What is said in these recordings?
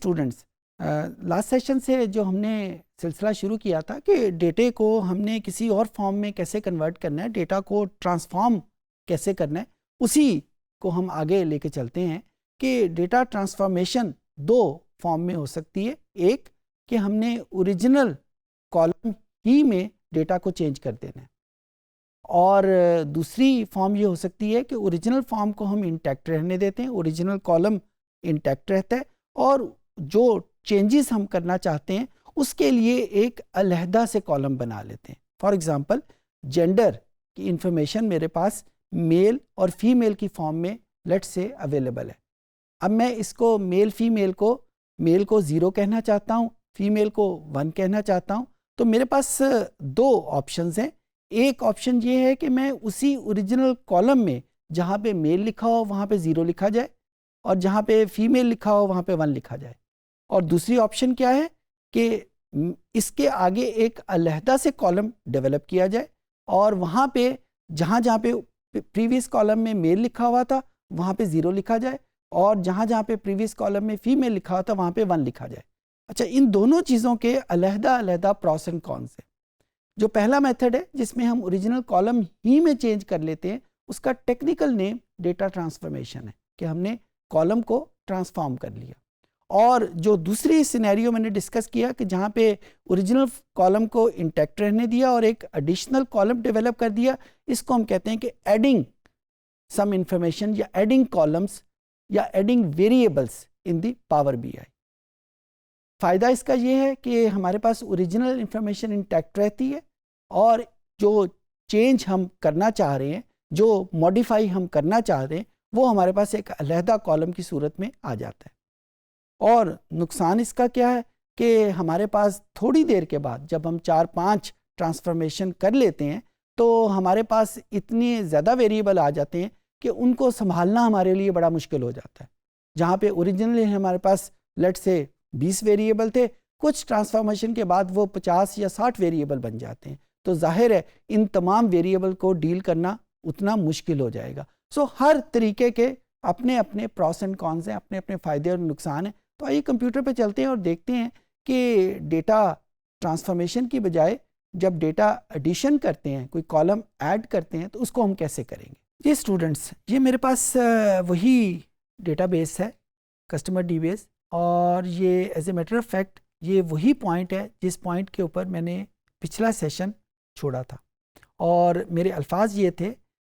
Students, last session से जो हमने सिलसिला शुरू किया था कि डेटे को हमने किसी और फॉर्म में कैसे कन्वर्ट करना है, डेटा को ट्रांसफॉर्म कैसे करना है, उसी को हम आगे लेके चलते हैं कि डेटा ट्रांसफॉर्मेशन दो फॉर्म में हो सकती है। एक कि हमने ओरिजिनल कॉलम ही में डेटा को चेंज कर देना है, और दूसरी फॉर्म ये हो सकती है कि ओरिजिनल फॉर्म को हम इंटैक्ट रहने देते हैं, ओरिजिनल कॉलम इंटैक्ट रहता है, और जो चेंजेस हम करना चाहते हैं उसके लिए एक अलहदा से कॉलम बना लेते हैं। फॉर एग्जांपल, जेंडर की इंफॉर्मेशन मेरे पास मेल और फीमेल की फॉर्म में लेट से अवेलेबल है। अब मैं इसको मेल को 0 कहना चाहता हूँ, फीमेल को 1 कहना चाहता हूँ। तो मेरे पास दो ऑप्शंस हैं। एक ऑप्शन ये है कि मैं उसी ओरिजिनल कॉलम में जहाँ पे मेल लिखा हो वहाँ पे 0 लिखा जाए, और जहाँ पे फीमेल लिखा हो वहाँ पे 1 लिखा जाए। और दूसरी ऑप्शन क्या है कि इसके आगे एक अलहदा से कॉलम डेवलप किया जाए, और वहाँ पे जहाँ जहाँ पे प्रीवियस कॉलम में मेल लिखा हुआ था वहाँ पे 0 लिखा जाए, और जहाँ जहाँ पे प्रीवियस कॉलम में फीमेल लिखा हुआ था वहाँ पे 1 लिखा जाए। अच्छा, इन दोनों चीज़ों के अलहदा अलहदा प्रॉस एंड कॉन्स है। जो पहला मेथड है जिसमें हम ओरिजिनल कॉलम ही में चेंज कर लेते हैं, उसका टेक्निकल नेम डेटा ट्रांसफॉर्मेशन है, कि हमने कॉलम को ट्रांसफॉर्म कर लिया। और जो दूसरी सिनेरियो मैंने डिस्कस किया कि जहाँ पे ओरिजिनल कॉलम को इंटैक्ट रहने दिया और एक एडिशनल कॉलम डेवलप कर दिया, इसको हम कहते हैं कि एडिंग सम इंफॉर्मेशन, या एडिंग कॉलम्स, या adding variables in the power BI। फ़ायदा इसका ये है कि हमारे पास ओरिजिनल इंफॉर्मेशन इंटैक्ट रहती है, और जो चेंज हम करना चाह रहे हैं, जो मॉडिफाई हम करना चाह रहे हैं, वो हमारे पास एक अलहदा कॉलम की सूरत में आ जाता है। और नुकसान इसका क्या है कि हमारे पास थोड़ी देर के बाद जब हम 4-5 ट्रांसफॉर्मेशन कर लेते हैं तो हमारे पास इतने ज़्यादा वेरिएबल आ जाते हैं कि उनको संभालना हमारे लिए बड़ा मुश्किल हो जाता है। जहाँ पे ओरिजिनली हमारे पास लेट से 20 वेरिएबल थे, कुछ ट्रांसफॉर्मेशन के बाद वो 50 या 60 वेरिएबल बन जाते हैं। तो जाहिर है इन तमाम वेरिएबल को डील करना उतना मुश्किल हो जाएगा। सो हर तरीके के अपने अपने प्रॉस एंड कॉन्स हैं, अपने अपने फ़ायदे और नुकसान हैं। तो आइए कंप्यूटर पे चलते हैं और देखते हैं कि डेटा ट्रांसफॉर्मेशन की बजाय जब डेटा एडिशन करते हैं, कोई कॉलम ऐड करते हैं, तो उसको हम कैसे करेंगे। जी स्टूडेंट्स, ये मेरे पास वही डेटाबेस है, कस्टमर DBase, और ये as a matter of fact ये वही पॉइंट है जिस पॉइंट के ऊपर मैंने पिछला सेशन छोड़ा था। और मेरे अल्फाज ये थे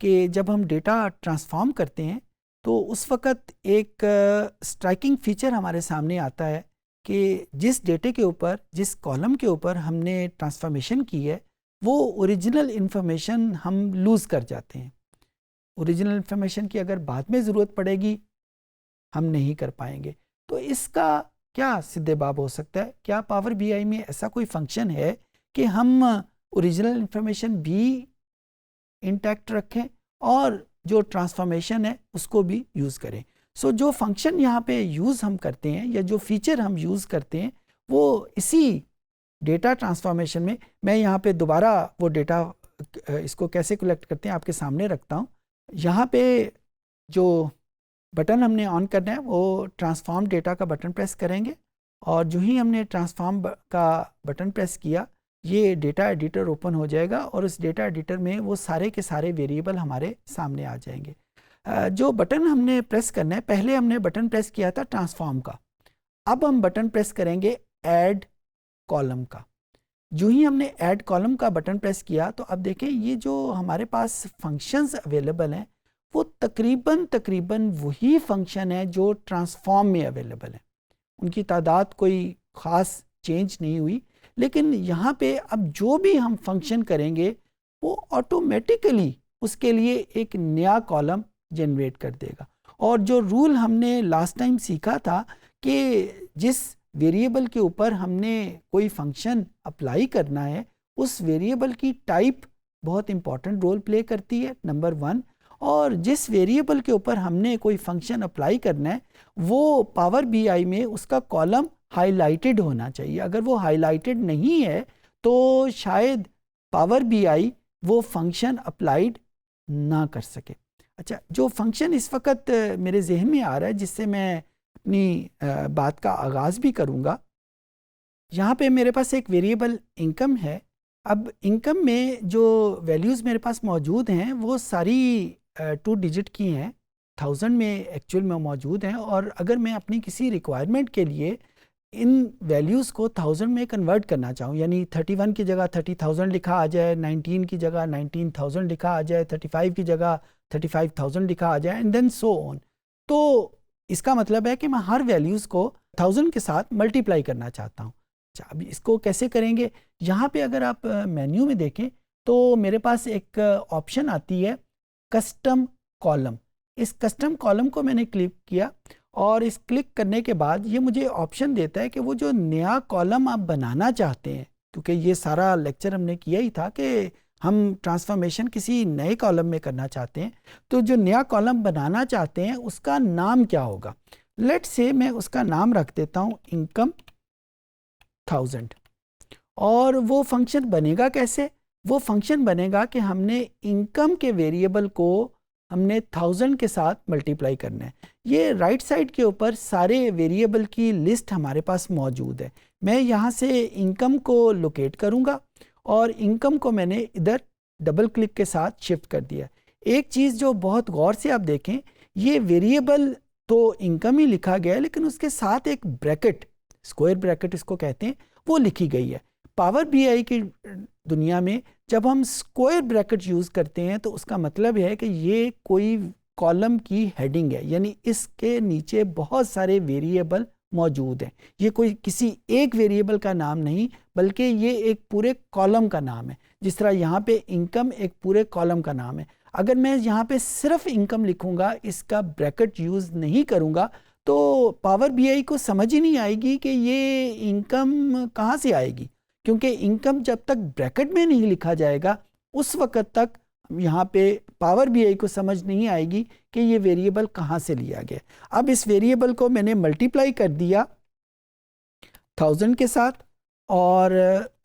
कि जब हम डेटा ट्रांसफॉर्म करते हैं तो उस वक़्त एक स्ट्राइकिंग फीचर हमारे सामने आता है कि जिस डेटे के ऊपर, जिस कॉलम के ऊपर हमने ट्रांसफॉर्मेशन की है, वो ओरिजिनल इन्फॉर्मेशन हम लूज़ कर जाते हैं। ओरिजिनल इन्फॉर्मेशन की अगर बाद में ज़रूरत पड़ेगी हम नहीं कर पाएंगे। तो इसका क्या सिद्देबाब हो सकता है? क्या पावर BI में ऐसा कोई फंक्शन है कि हम ओरिजिनल इन्फॉर्मेशन भी इंटैक्ट रखें और जो ट्रांसफॉर्मेशन है उसको भी यूज़ करें? सो जो फंक्शन यहाँ पे यूज़ हम करते हैं, या जो फीचर हम यूज़ करते हैं, वो इसी डेटा ट्रांसफॉर्मेशन में, मैं यहाँ पे दोबारा वो डेटा इसको कैसे कलेक्ट करते हैं आपके सामने रखता हूँ। यहाँ पे जो बटन हमने ऑन करना है वो ट्रांसफॉर्म डेटा का बटन प्रेस करेंगे, और जो ही हमने ट्रांसफॉर्म का बटन प्रेस किया, ये डेटा एडिटर ओपन हो जाएगा, और उस डेटा एडिटर में वो सारे के सारे वेरिएबल हमारे सामने आ जाएंगे। जो बटन हमने प्रेस करना है, पहले हमने बटन प्रेस किया था ट्रांसफॉर्म का, अब हम बटन प्रेस करेंगे ऐड कॉलम का। जो ही हमने ऐड कॉलम का बटन प्रेस किया तो अब देखें ये जो हमारे पास फंक्शंस अवेलेबल हैं वो तकरीबन वही फंक्शन है जो ट्रांसफॉर्म में अवेलेबल है। उनकी तादाद कोई ख़ास चेंज नहीं हुई, लेकिन यहाँ पे अब जो भी हम फंक्शन करेंगे वो ऑटोमेटिकली उसके लिए एक नया कॉलम जनरेट कर देगा। और जो रूल हमने लास्ट टाइम सीखा था कि जिस वेरिएबल के ऊपर हमने कोई फंक्शन अप्लाई करना है, उस वेरिएबल की टाइप बहुत इंपॉर्टेंट रोल प्ले करती है, नंबर 1। और जिस वेरिएबल के ऊपर हमने कोई फंक्शन अप्लाई करना है वो पावर BI में उसका कॉलम हाईलाइटेड होना चाहिए। अगर वो हाईलाइटेड नहीं है तो शायद पावर BI वो फंक्शन अप्लाइड ना कर सके। अच्छा, जो फंक्शन इस वक्त मेरे जहन में आ रहा है जिससे मैं अपनी बात का आगाज़ भी करूँगा। यहाँ पे मेरे पास एक वेरिएबल इनकम है। अब इनकम में जो वैल्यूज़ मेरे पास मौजूद हैं वो सारी 2 डिजिट की हैं, 1000 में एक्चुअल में मौजूद हैं। और अगर मैं अपनी किसी रिक्वायरमेंट के लिए इन वैल्यूज़ को 1000 में कन्वर्ट करना चाहूँ, यानी 31 की जगह 30,000 लिखा आ जाए, 19 की जगह 19,000 लिखा आ जाए, 35 की जगह 35,000 लिखा आ जाए, एंड देन सो ऑन, तो इसका मतलब है कि मैं हर वैल्यूज़ को 1000 के साथ मल्टीप्लाई करना चाहता हूँ। अच्छा, अब इसको कैसे करेंगे? यहाँ पे अगर आप मेन्यू में देखें तो मेरे पास एक ऑप्शन आती है कस्टम कॉलम। इस कस्टम कॉलम को मैंने क्लिक किया और इस क्लिक करने के बाद ये मुझे ऑप्शन देता है कि वो जो नया कॉलम आप बनाना चाहते हैं, क्योंकि ये सारा लेक्चर हमने किया ही था कि हम ट्रांसफॉर्मेशन किसी नए कॉलम में करना चाहते हैं, तो जो नया कॉलम बनाना चाहते हैं उसका नाम क्या होगा? लेट्स से मैं उसका नाम रख देता हूँ इनकम 1000। और वो फंक्शन बनेगा कैसे? वो फंक्शन बनेगा कि हमने इनकम के वेरिएबल को हमने 1000 के साथ मल्टीप्लाई करना है। ये राइट साइड के ऊपर सारे वेरिएबल की लिस्ट हमारे पास मौजूद है। मैं यहाँ से इनकम को लोकेट करूँगा और इनकम को मैंने इधर डबल क्लिक के साथ शिफ्ट कर दिया। एक चीज़ जो बहुत गौर से आप देखें, ये वेरिएबल तो इनकम ही लिखा गया है, लेकिन उसके साथ एक ब्रैकेट, स्क्वायर ब्रैकेट इसको कहते हैं, वो लिखी गई है। पावर बीआई की दुनिया में जब हम स्क्वायर ब्रैकेट यूज़ करते हैं तो उसका मतलब है कि ये कोई कॉलम की हेडिंग है, यानी इसके नीचे बहुत सारे वेरिएबल मौजूद हैं। ये कोई किसी एक वेरिएबल का नाम नहीं, बल्कि ये एक पूरे कॉलम का नाम है। जिस तरह यहाँ पे इनकम एक पूरे कॉलम का नाम है। अगर मैं यहाँ पे सिर्फ इनकम लिखूँगा, इसका ब्रैकेट यूज़ नहीं करूँगा, तो पावर बीआई को समझ ही नहीं आएगी कि ये इनकम कहाँ से आएगी, क्योंकि इनकम जब तक ब्रैकेट में नहीं लिखा जाएगा उस वक़्त तक यहाँ पे पावर बीआई को समझ नहीं आएगी कि ये वेरिएबल कहाँ से लिया गया। अब इस वेरिएबल को मैंने मल्टीप्लाई कर दिया 1000 के साथ, और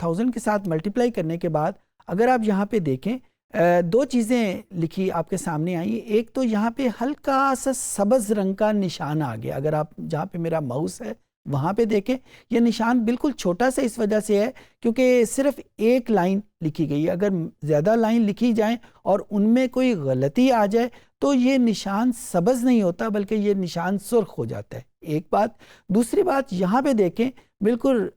1000 के साथ मल्टीप्लाई करने के बाद अगर आप यहाँ पे देखें, दो चीज़ें लिखी आपके सामने आई। एक तो यहाँ पे हल्का सा सब्ज़ रंग का निशान आ गया। अगर आप जहाँ पे मेरा माउस है वहाँ पे देखें, यह निशान बिल्कुल छोटा सा इस वजह से है क्योंकि सिर्फ एक लाइन लिखी गई है। अगर ज़्यादा लाइन लिखी जाए और उनमें कोई गलती आ जाए तो ये निशान सब्ज़ नहीं होता, बल्कि ये निशान सुर्ख हो जाता है। एक बात। दूसरी बात, यहाँ पे देखें बिल्कुल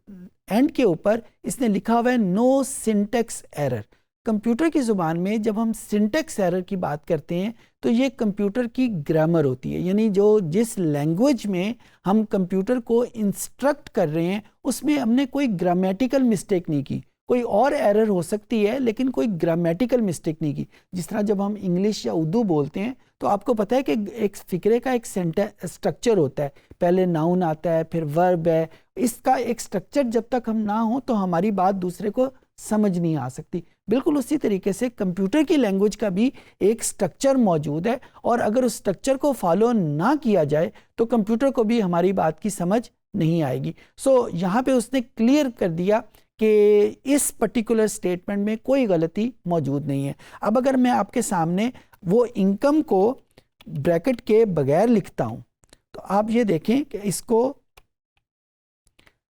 एंड के ऊपर इसने लिखा हुआ है नो सिंटेक्स एरर। कंप्यूटर की ज़ुबान में जब हम सिंटेक्स एरर की बात करते हैं तो ये कंप्यूटर की ग्रामर होती है, यानी जो जिस लैंग्वेज में हम कंप्यूटर को इंस्ट्रक्ट कर रहे हैं उसमें हमने कोई ग्रामेटिकल मिस्टेक नहीं की। कोई और एरर हो सकती है लेकिन कोई ग्रामेटिकल मिस्टेक नहीं की। जिस तरह जब हम इंग्लिश या उर्दू बोलते हैं तो आपको पता है कि एक फ़िक्रे का एक स्ट्रक्चर होता है, पहले नाउन आता है, फिर वर्ब है। इसका एक स्ट्रक्चर जब तक हम ना हो तो हमारी बात दूसरे को समझ नहीं आ सकती। बिल्कुल उसी तरीके से कंप्यूटर की लैंग्वेज का भी एक स्ट्रक्चर मौजूद है, और अगर उस स्ट्रक्चर को फॉलो ना किया जाए तो कंप्यूटर को भी हमारी बात की समझ नहीं आएगी। सो यहाँ पे उसने क्लियर कर दिया कि इस पर्टिकुलर स्टेटमेंट में कोई गलती मौजूद नहीं है। अब अगर मैं आपके सामने वो इनकम को ब्रैकेट के बगैर लिखता हूँ तो आप ये देखें कि इसको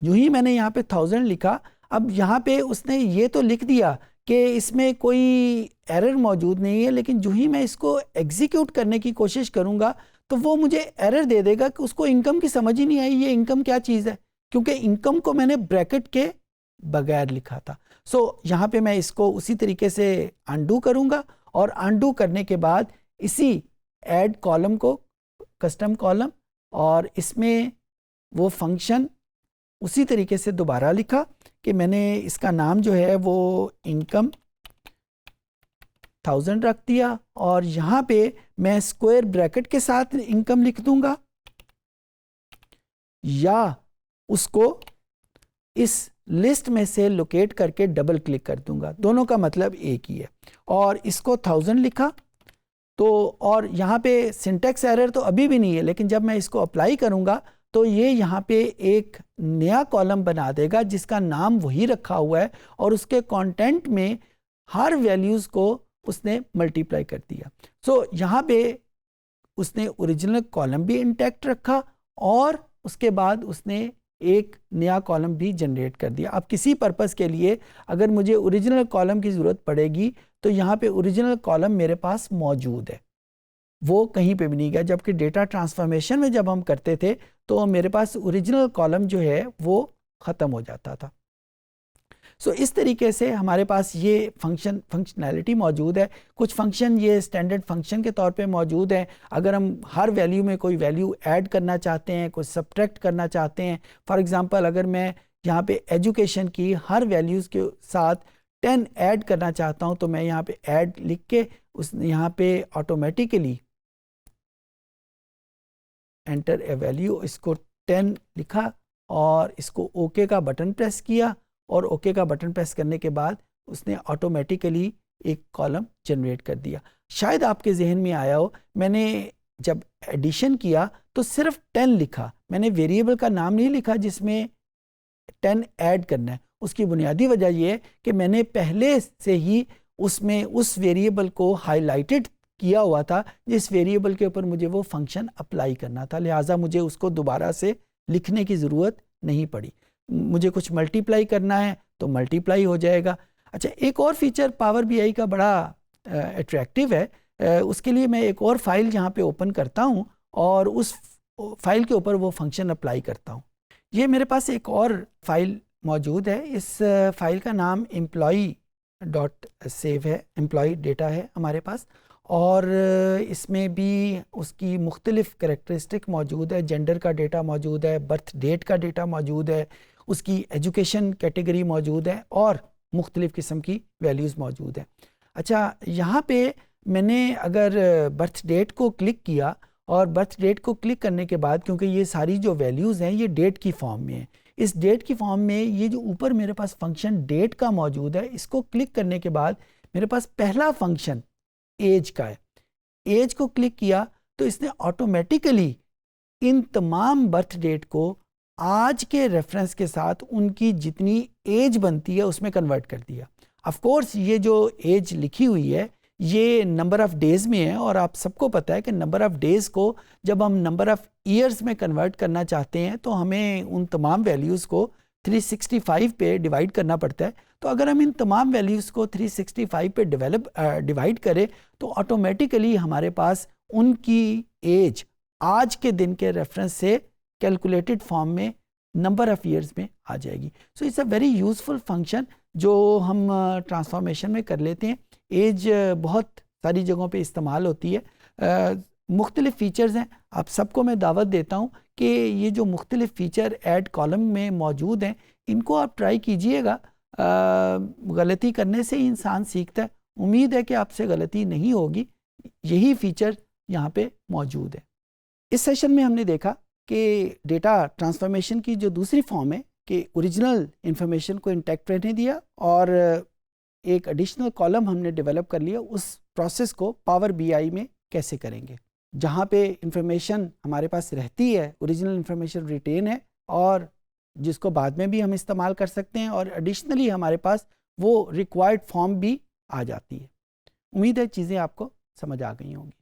यूं ही मैंने यहाँ पे 1000 लिखा। अब यहाँ पे उसने ये तो लिख दिया कि इसमें कोई एरर मौजूद नहीं है, लेकिन जो ही मैं इसको एग्जीक्यूट करने की कोशिश करूँगा तो वो मुझे एरर दे देगा कि उसको इनकम की समझ ही नहीं आई, ये इनकम क्या चीज़ है, क्योंकि इनकम को मैंने ब्रैकेट के बगैर लिखा था। सो यहाँ पे मैं इसको उसी तरीके से अनडू करूँगा, और अनडू करने के बाद इसी ऐड कॉलम को कस्टम कॉलम, और इसमें वो फंक्शन उसी तरीके से दोबारा लिखा कि मैंने इसका नाम जो है वो इनकम 1000 रख दिया, और यहाँ पे मैं स्क्वायर ब्रैकेट के साथ इनकम लिख दूंगा या उसको इस लिस्ट में से लोकेट करके डबल क्लिक कर दूंगा। दोनों का मतलब एक ही है। और इसको 1000 लिखा तो, और यहाँ पे सिंटेक्स एरर तो अभी भी नहीं है, लेकिन जब मैं इसको अप्लाई करूँगा तो ये यहाँ पे एक नया कॉलम बना देगा जिसका नाम वही रखा हुआ है, और उसके कंटेंट में हर वैल्यूज़ को उसने मल्टीप्लाई कर दिया। सो यहाँ पे उसने ओरिजिनल कॉलम भी इंटैक्ट रखा और उसके बाद उसने एक नया कॉलम भी जनरेट कर दिया। अब किसी पर्पस के लिए अगर मुझे ओरिजिनल कॉलम की ज़रूरत पड़ेगी तो यहाँ पे ओरिजिनल कॉलम मेरे पास मौजूद है, वो कहीं पे भी नहीं गया। जबकि डेटा ट्रांसफॉर्मेशन में जब हम करते थे तो मेरे पास ओरिजिनल कॉलम जो है वो ख़त्म हो जाता था। सो इस तरीके से हमारे पास ये फंक्शनैलिटी मौजूद है। कुछ फंक्शन ये स्टैंडर्ड फंक्शन के तौर पे मौजूद है। अगर हम हर वैल्यू में कोई वैल्यू ऐड करना चाहते हैं, कोई सब्ट्रैक्ट करना चाहते हैं, फॉर एग्जांपल अगर मैं यहाँ पे एजुकेशन की हर वैल्यूज़ के साथ 10 ऐड करना चाहता हूँ तो मैं यहाँ पे ऐड लिख के उस यहाँ पे ऑटोमेटिकली एंटर ए वैल्यू, इसको 10 लिखा और इसको ओके का बटन प्रेस किया और ओके का बटन प्रेस करने के बाद उसने ऑटोमेटिकली एक कॉलम जनरेट कर दिया। शायद आपके जहन में आया हो, मैंने जब एडिशन किया तो सिर्फ 10 लिखा, मैंने वेरिएबल का नाम नहीं लिखा जिसमें 10 ऐड करना है। उसकी बुनियादी वजह यह है कि मैंने पहले से ही उसमें उस वेरिएबल को हाईलाइटेड किया हुआ था जिस वेरिएबल के ऊपर मुझे वो फंक्शन अप्लाई करना था, लिहाजा मुझे उसको दोबारा से लिखने की ज़रूरत नहीं पड़ी। मुझे कुछ मल्टीप्लाई करना है तो मल्टीप्लाई हो जाएगा। अच्छा, एक और फीचर पावर बीआई का बड़ा अट्रैक्टिव है। उसके लिए मैं एक और फाइल यहाँ पे ओपन करता हूँ और उस फाइल के ऊपर वो फंक्शन अप्लाई करता हूँ। ये मेरे पास एक और फाइल मौजूद है। इस फाइल का नाम employee.save है, एम्प्लॉई डेटा है हमारे पास, और इसमें भी उसकी मुख्तलिफ करैक्टरिस्टिक मौजूद है। जेंडर का डेटा मौजूद है, बर्थ डेट का डेटा मौजूद है, उसकी एजुकेशन कैटेगरी मौजूद है और मुख्तलिफ किस्म की वैल्यूज़ मौजूद है। अच्छा, यहाँ पे मैंने अगर बर्थ डेट को क्लिक किया और बर्थ डेट को क्लिक करने के बाद, क्योंकि ये सारी जो वैल्यूज़ हैं ये डेट की फॉर्म में है, इस डेट की फॉर्म में ये जो ऊपर मेरे पास फंक्शन डेट का मौजूद है, इसको क्लिक करने के बाद मेरे पास पहला फंक्शन एज का है। एज को क्लिक किया तो इसने ऑटोमेटिकली इन तमाम बर्थ डेट को आज के रेफरेंस के साथ उनकी जितनी एज बनती है उसमें कन्वर्ट कर दिया। ऑफ कोर्स ये जो एज लिखी हुई है ये नंबर ऑफ़ डेज़ में है और आप सबको पता है कि नंबर ऑफ़ डेज़ को जब हम नंबर ऑफ़ ईयर्स में कन्वर्ट करना चाहते हैं तो हमें उन तमाम वैल्यूज़ को 365 पे डिवाइड करना पड़ता है। तो अगर हम इन तमाम वैल्यूज़ को 365 पे डिवाइड करें तो ऑटोमेटिकली हमारे पास उनकी एज आज के दिन के रेफरेंस से कैलकुलेटेड फॉर्म में नंबर ऑफ़ ईयर्स में आ जाएगी। So it's a very useful function जो हम ट्रांसफॉर्मेशन में कर लेते हैं। एज बहुत सारी जगहों पे इस्तेमाल होती है। मुख्तलिफ फ़ीचर्स हैं, आप सबको मैं दावत देता हूँ कि ये जो मुख्तलिफ फ़ीचर ऐड कॉलम में मौजूद हैं इनको आप ट्राई कीजिएगा। गलती करने से ही इंसान सीखता है। उम्मीद है कि आपसे गलती नहीं होगी। यही फ़ीचर यहाँ पे मौजूद है। इस सेशन में हमने देखा कि डेटा ट्रांसफॉर्मेशन की जो दूसरी फॉर्म है कि ओरिजिनल इंफॉर्मेशन को इंटैक्ट रहने दिया और एक एडिशनल कॉलम हमने डेवलप कर लिया। उस प्रोसेस को पावर बीआई में कैसे करेंगे, जहाँ पे इंफॉर्मेशन हमारे पास रहती है, ओरिजिनल इंफॉर्मेशन रिटेन है और जिसको बाद में भी हम इस्तेमाल कर सकते हैं और एडिशनली हमारे पास वो रिक्वायर्ड फॉर्म भी आ जाती है। उम्मीद है चीज़ें आपको समझ आ गई होंगी।